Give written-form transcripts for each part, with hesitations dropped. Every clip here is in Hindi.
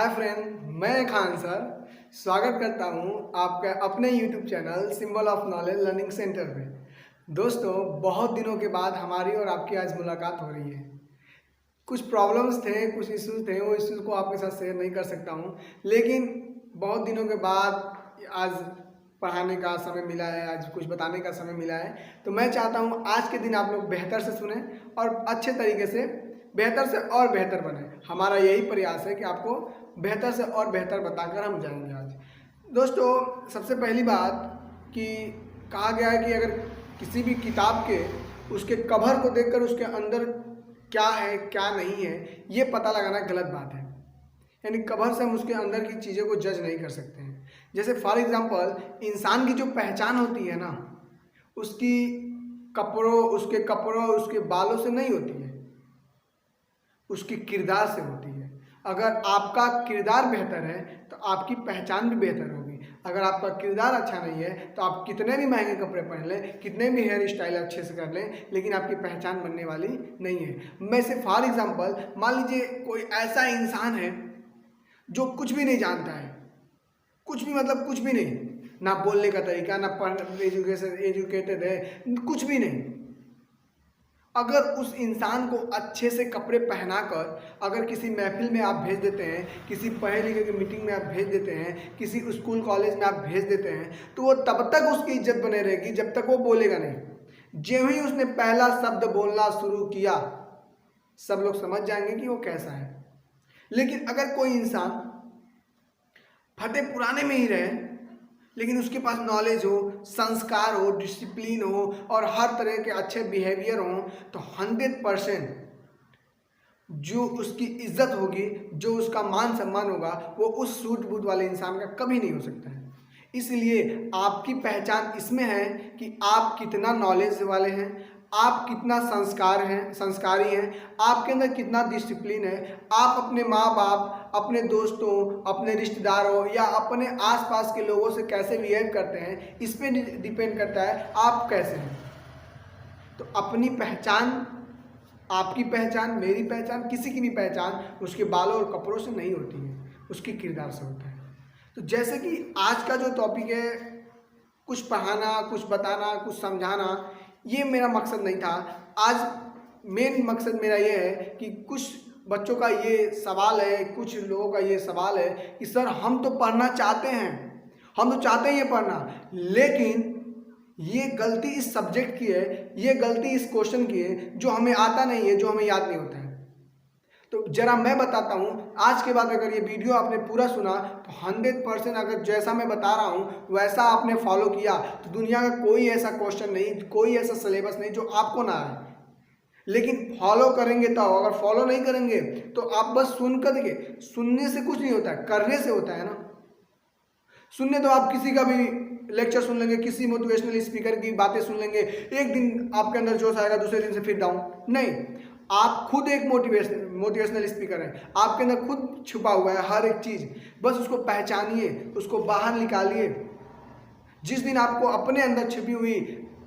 हाय फ्रेंड, मैं खान सर स्वागत करता हूं आपका अपने YouTube channel symbol of knowledge learning centre में। दोस्तों, बहुत दिनों के बाद हमारी और आपकी आज मुलाकात हो रही है। कुछ प्रॉब्लम्स थे, कुछ इश्यूज थे, वो इश्यूज को आपके साथ शेयर नहीं कर सकता हूं, लेकिन बहुत दिनों के बाद आज पढ़ाने का समय मिला है, आज कुछ बताने का समय मिला है। तो मैं चाहता हूं आज के दिन आप लोग बेहतर से सुने और अच्छे तरीके से बेहतर से और बेहतर बने। हमारा यही प्रयास है कि आपको बेहतर से और बेहतर बताकर हम जाएंगे आज। दोस्तों, सबसे पहली बात कि कहा गया है कि अगर किसी भी किताब के उसके कवर को देखकर उसके अंदर क्या है क्या नहीं है ये पता लगाना गलत बात है। यानी कवर से हम उसके अंदर की चीज़ों को जज नहीं कर सकते हैं। जैसे फॉर एग्जांपल, इंसान की जो पहचान होती है ना, उसकी उसके कपड़ों उसके बालों से नहीं होती है, उसके किरदार से होती है। अगर आपका किरदार बेहतर है तो आपकी पहचान भी बेहतर होगी। अगर आपका किरदार अच्छा नहीं है तो आप कितने भी महंगे कपड़े पहन लें, कितने भी हेयर स्टाइल अच्छे से कर लें, लेकिन आपकी पहचान बनने वाली नहीं है। मैं से फॉर एग्जांपल मान लीजिए कोई ऐसा इंसान है जो कुछ भी नहीं जानता है, कुछ भी मतलब कुछ भी नहीं, ना बोलने का तरीका, ना एजुकेटेड है, कुछ भी नहीं। अगर उस इंसान को अच्छे से कपड़े पहनाकर अगर किसी महफिल में आप भेज देते हैं, किसी पढ़े लिखे की मीटिंग में आप भेज देते हैं, किसी स्कूल कॉलेज में आप भेज देते हैं, तो वो तब तक उसकी इज्जत बने रहेगी जब तक वो बोलेगा नहीं। जो ही उसने पहला शब्द बोलना शुरू किया, सब लोग समझ जाएंगे कि वो कैसा है। लेकिन अगर कोई इंसान फटे पुराने में ही रहे, लेकिन उसके पास नॉलेज हो, संस्कार हो, डिसिप्लिन हो और हर तरह के अच्छे बिहेवियर हो, तो 100% जो उसकी इज्जत होगी, जो उसका मान सम्मान होगा, वो उस सूट बूट वाले इंसान का कभी नहीं हो सकता है। इसलिए आपकी पहचान इसमें है कि आप कितना नॉलेज वाले हैं, आप कितना संस्कारी हैं, आपके अंदर कितना डिसिप्लिन है, आप अपने माँ बाप, अपने दोस्तों, अपने रिश्तेदारों या अपने आसपास के लोगों से कैसे बिहेव करते हैं, इस पे डिपेंड करता है आप कैसे हैं। तो अपनी पहचान, आपकी पहचान, मेरी पहचान, किसी की भी पहचान उसके बालों और कपड़ों से नहीं होती है, उसके किरदार से होता है। तो जैसे कि आज का जो टॉपिक है, कुछ पढ़ाना, कुछ बताना, कुछ समझाना, ये मेरा मकसद नहीं था। आज मेन मकसद मेरा ये है कि कुछ बच्चों का ये सवाल है, कुछ लोगों का ये सवाल है कि सर हम तो पढ़ना चाहते हैं, हम तो चाहते हैं ये पढ़ना, लेकिन ये गलती इस सब्जेक्ट की है, ये गलती इस क्वेश्चन की है जो हमें आता नहीं है, जो हमें याद नहीं होता है। तो जरा मैं बताता हूँ, आज के बाद अगर ये वीडियो आपने पूरा सुना तो 100% अगर जैसा मैं बता रहा हूँ वैसा आपने फॉलो किया तो दुनिया का कोई ऐसा क्वेश्चन नहीं, कोई ऐसा सिलेबस नहीं जो आपको ना आए। लेकिन फॉलो करेंगे तो, अगर फॉलो नहीं करेंगे तो आप बस सुन कर देखिए, सुनने से कुछ नहीं होता है, करने से होता है ना। सुनने तो आप किसी का भी लेक्चर सुन लेंगे, किसी मोटिवेशनल स्पीकर की बातें सुन लेंगे, एक दिन आपके अंदर जोश आएगा, दूसरे दिन से फिर डाउन। नहीं, आप खुद एक मोटिवेशनल स्पीकर हैं, आपके अंदर खुद छुपा हुआ है हर एक चीज़, बस उसको पहचानिए, उसको बाहर निकालिए। जिस दिन आपको अपने अंदर छिपी हुई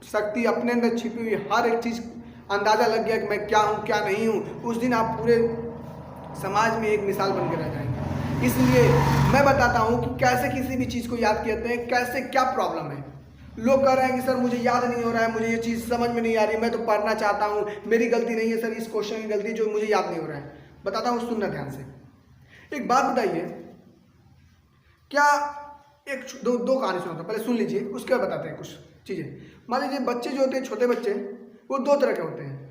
शक्ति, अपने अंदर छिपी हुई हर एक चीज़ अंदाज़ा लग गया कि मैं क्या हूँ क्या नहीं हूँ, उस दिन आप पूरे समाज में एक मिसाल बन के रह जाएंगे। इसलिए मैं बताता हूँ कि कैसे किसी भी चीज़ को याद करते हैं, कैसे क्या प्रॉब्लम है। लोग कह रहे हैं कि सर मुझे याद नहीं हो रहा है, मुझे ये चीज़ समझ में नहीं आ रही, मैं तो पढ़ना चाहता हूँ, मेरी गलती नहीं है सर, इस क्वेश्चन की गलती जो मुझे याद नहीं हो रहा है। बताता हूँ, सुनना ध्यान से। एक बात बताइए, क्या एक दो कहानी सुनाता हूँ, पहले सुन लीजिए, उसके बाद बताते हैं कुछ चीज़ें। मान लीजिए बच्चे जो होते हैं, छोटे बच्चे, वो दो तरह के होते हैं।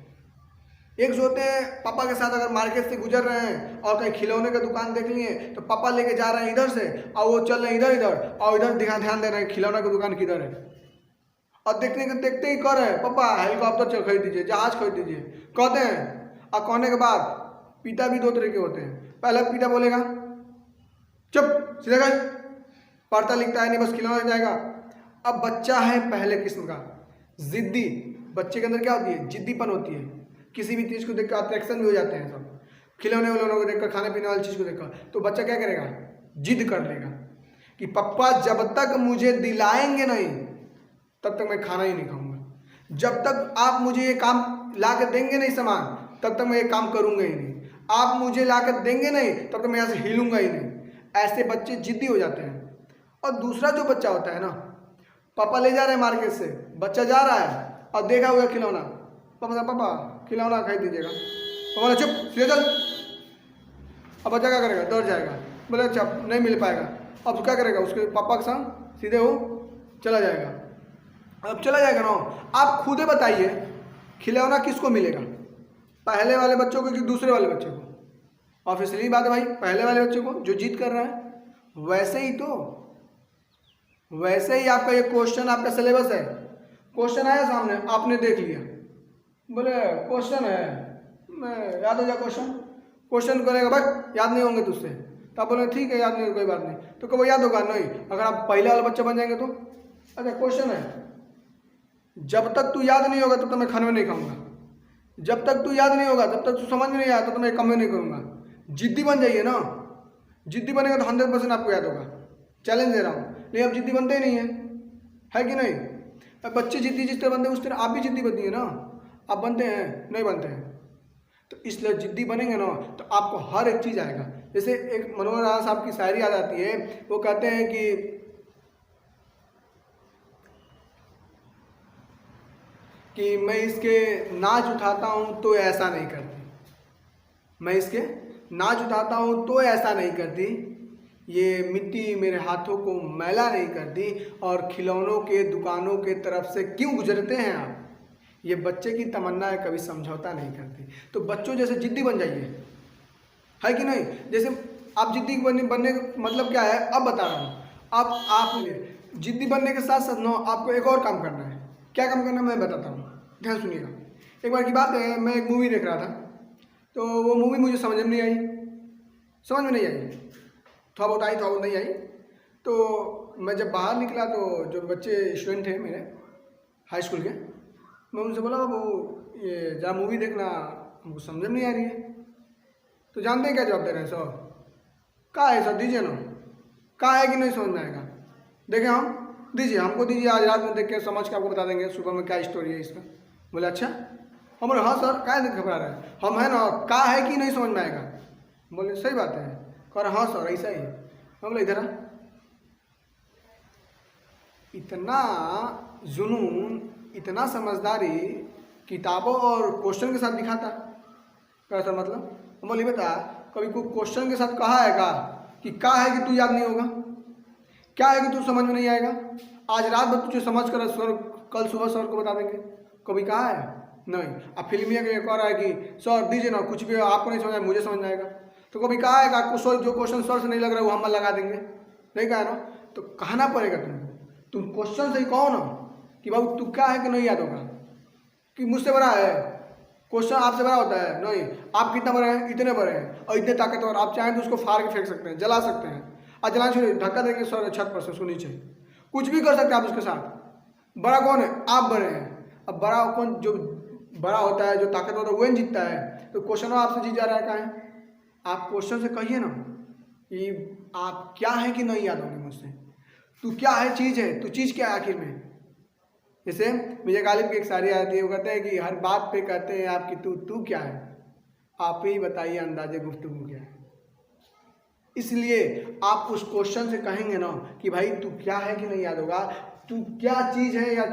एक जो होते हैं पापा के साथ अगर मार्केट से गुजर रहे हैं और कहीं खिलौने का दुकान देख लिए तो पापा लेके जा रहे हैं इधर से और वो चल रहे हैं इधर और इधर ध्यान दे रहे हैं खिलौना की दुकान किधर है, और देखते ही कह रहे हैं पापा हेलीकॉप्टर खरीद दीजिए, जहाज खरीद दीजिए कहते हैं। और कहने के बाद पिता भी दो तरह के होते हैं। पहला पिता बोलेगा चुप सीधे गए, पढ़ता लिखता है नहीं, बस खिलौना जाएगा। अब बच्चा है पहले किस्म का, जिद्दी। बच्चे के अंदर क्या होती है, जिद्दीपन होती है, किसी भी चीज़ को देखकर अट्रैक्शन भी हो जाते हैं सब, खिलौने विलौनों को देखकर, खाने पीने वाली चीज़ को देखकर। तो बच्चा क्या करेगा, जिद कर लेगा कि पापा जब तक मुझे दिलाएंगे नहीं तब तक मैं खाना ही नहीं खाऊंगा, जब तक आप मुझे ये काम ला कर देंगे नहीं सामान तब तक मैं ये काम करूंगा ही नहीं, आप मुझे ला कर देंगे नहीं तब तक मैं यहाँ से हिलूंगा ही नहीं। ऐसे बच्चे जिद्दी हो जाते हैं। और दूसरा जो बच्चा होता है ना, पापा ले जा रहे हैं मार्केट से, बच्चा जा रहा है और देखा हुआ खिलौना, पापा पापा खिलौना खरीद दीजिएगा, पापा बोला चुप सीधे चल। अब बच्चा क्या करेगा, दौड़ जाएगा, बोले अच्छा नहीं मिल पाएगा। अब क्या करेगा, उसके पापा के संग सीधे वो चला जाएगा। अब चला जाएगा ना, आप खुद ही बताइए खिलौना किसको मिलेगा, पहले वाले बच्चों को कि दूसरे वाले बच्चे को? ऑब्वियसली बात है भाई, पहले वाले बच्चे को जो जिद कर रहा है। वैसे ही आपका ये क्वेश्चन, आपका सिलेबस है, क्वेश्चन आया सामने, आपने देख लिया, बोले क्वेश्चन है, मैं याद हो जाए क्वेश्चन करेगा, बस याद नहीं होंगे तुझसे, तो आप बोले ठीक है याद नहीं, कोई बात नहीं, तो कब याद होगा नहीं, अगर आप पहले वाला बच्चा बन जाएंगे तो। अच्छा क्वेश्चन है, जब तक तू याद नहीं होगा तब तक मैं खाने में नहीं खाऊंगा, जब तक तू याद नहीं होगा तब तक तू समझ में नहीं आया तब तक मैं कम में नहीं करूँगा। जिद्दी बन जाइए ना, जिद्दी बनेगा तो 100% आपको याद होगा, चैलेंज दे रहा हूँ। लेकिन अब जिद्दी बनते ही नहीं है कि नहीं? अब बच्चे जिद्दी जिस तरह बनते हैं उस तरह आप भी जिद्दी बनती है ना, आप बनते हैं नहीं बनते हैं? तो इसलिए जिद्दी बनेंगे ना तो आपको हर एक चीज़ आएगा। जैसे एक मनोहर लाल साहब की शायरी याद आती है, वो कहते हैं कि मैं इसके नाज उठाता हूँ तो ऐसा नहीं करती, मैं इसके नाज उठाता हूँ तो ऐसा नहीं करती, ये मिट्टी मेरे हाथों को मैला नहीं करती, और खिलौनों के दुकानों के तरफ से क्यों गुजरते हैं आप, ये बच्चे की तमन्ना है कभी समझौता नहीं करती। तो बच्चों जैसे जिद्दी बन जाइए, है कि नहीं? जैसे आप जिद्दी बनने का मतलब क्या है, अब बता रहा हूँ। आप जिद्दी बनने के साथ साथ ना आपको एक और काम करना है। क्या काम करना है मैं बताता हूँ, ध्यान सुनिएगा। एक बार की बात है, मैं एक मूवी देख रहा था, तो वो मूवी मुझे समझ में नहीं आई, थोड़ा बहुत आई, थोड़ा बहुत नहीं आई। तो मैं जब बाहर निकला तो जो बच्चे स्टूडेंट थे मेरे हाई स्कूल के, मैं उनसे बोला वो ये जरा मूवी देखना, हमको समझ में नहीं आ रही है। तो जानते हैं क्या जवाब दे रहे हैं सर? कहाँ है सर, दीजिए ना, कहाँ है कि नहीं समझ में आएगा, देखें हम दीजिए, हमको दीजिए, आज रात में देख के समझ के आपको बता देंगे सुबह में क्या स्टोरी है इसका। बोले अच्छा, हम बोले हाँ सर, क्या घबरा रहे हैं, हम है ना, कहाँ है कि नहीं समझ में आएगा। बोले सही बात है, कह रहे हाँ सर ऐसा ही है। हम बोले इधर इतना जुनून, इतना समझदारी किताबों और क्वेश्चन के साथ दिखाता, क्या सर मतलब? हम बोले बता, कभी कोई क्वेश्चन के साथ कहा है कि क्या है कि तू याद नहीं होगा, क्या है कि तू समझ में नहीं आएगा, आज रात भर तुझे समझ कर सर कल सुबह सर को बता देंगे, कभी कहा है? नहीं। अब फिल्मिया के कह रहा है कि सर दीजिए ना, कुछ भी आपको नहीं समझ आए मुझे समझ में आएगा, तो कभी कहा है कि आपको जो क्वेश्चन सर से नहीं लग रहा है वो हम लगा देंगे, नहीं कहा ना? तो कहना पड़ेगा तुम क्वेश्चन से ही कहो ना कि बाबू तू क्या है कि नहीं याद होगा, कि मुझसे बड़ा है, क्वेश्चन आपसे बड़ा होता है, नहीं आप कितना बड़े हैं, इतने बड़े हैं और इतने ताकतवर, आप चाहें तो उसको फाड़ के फेंक सकते हैं, जला सकते हैं, और जला छोड़िए धक्का देंगे सर छत पर से उसको नीचे, कुछ भी कर सकते हैं आप उसके साथ। बड़ा कौन है? आप बड़े हैं। अब बड़ा कौन, जो बड़ा होता है, जो ताकतवर होता है वही जीतता है। तो क्वेश्चन आपसे जीत जा रहा है, क्या है? आप क्वेश्चन से कहिए ना कि आप क्या है कि नहीं याद होंगे मुझसे, तू क्या है, चीज़ है, तू चीज़ क्या है आखिर में। जैसे मिर्जा गालिब की एक शायरी आती है, वो कहते हैं कि हर बात पे कहते हैं आपकी तू क्या है, आप ही बताइए अंदाजे गुफ्तगू क्या है। इसलिए आप उस क्वेश्चन से कहेंगे ना कि भाई तू क्या है कि नहीं याद होगा, तू क्या चीज़ है या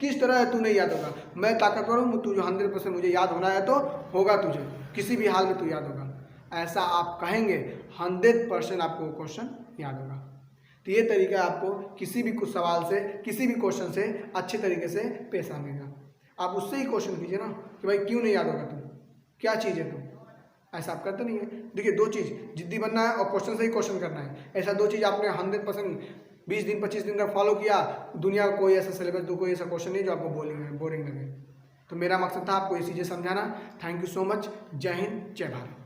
किस तरह है, तू नहीं याद होगा। मैं ताकतवर हूँ, तुझे 100% मुझे याद होना है तो होगा, तुझे किसी भी हाल में तू याद होगा, ऐसा आप कहेंगे 100% आपको क्वेश्चन याद होगा। तो ये तरीका आपको किसी भी कुछ सवाल से, किसी भी क्वेश्चन से अच्छे तरीके से पेश आने का। आप उससे ही क्वेश्चन कीजिए ना कि भाई क्यों नहीं याद होगा, तुम क्या चीज़ है, तुम ऐसा आप करते नहीं है। देखिए दो चीज़, जिद्दी बनना है और क्वेश्चन से ही क्वेश्चन करना है। ऐसा दो चीज़ आपने 100% 20 दिन 25 दिन तक फॉलो किया, दुनिया का कोई ऐसा सिलेबस, कोई ऐसा क्वेश्चन नहीं जो आपको बोरिंग लगे। तो मेरा मकसद था आपको ये चीज़ें समझाना। Thank you so much. जय हिंद, जय भारत।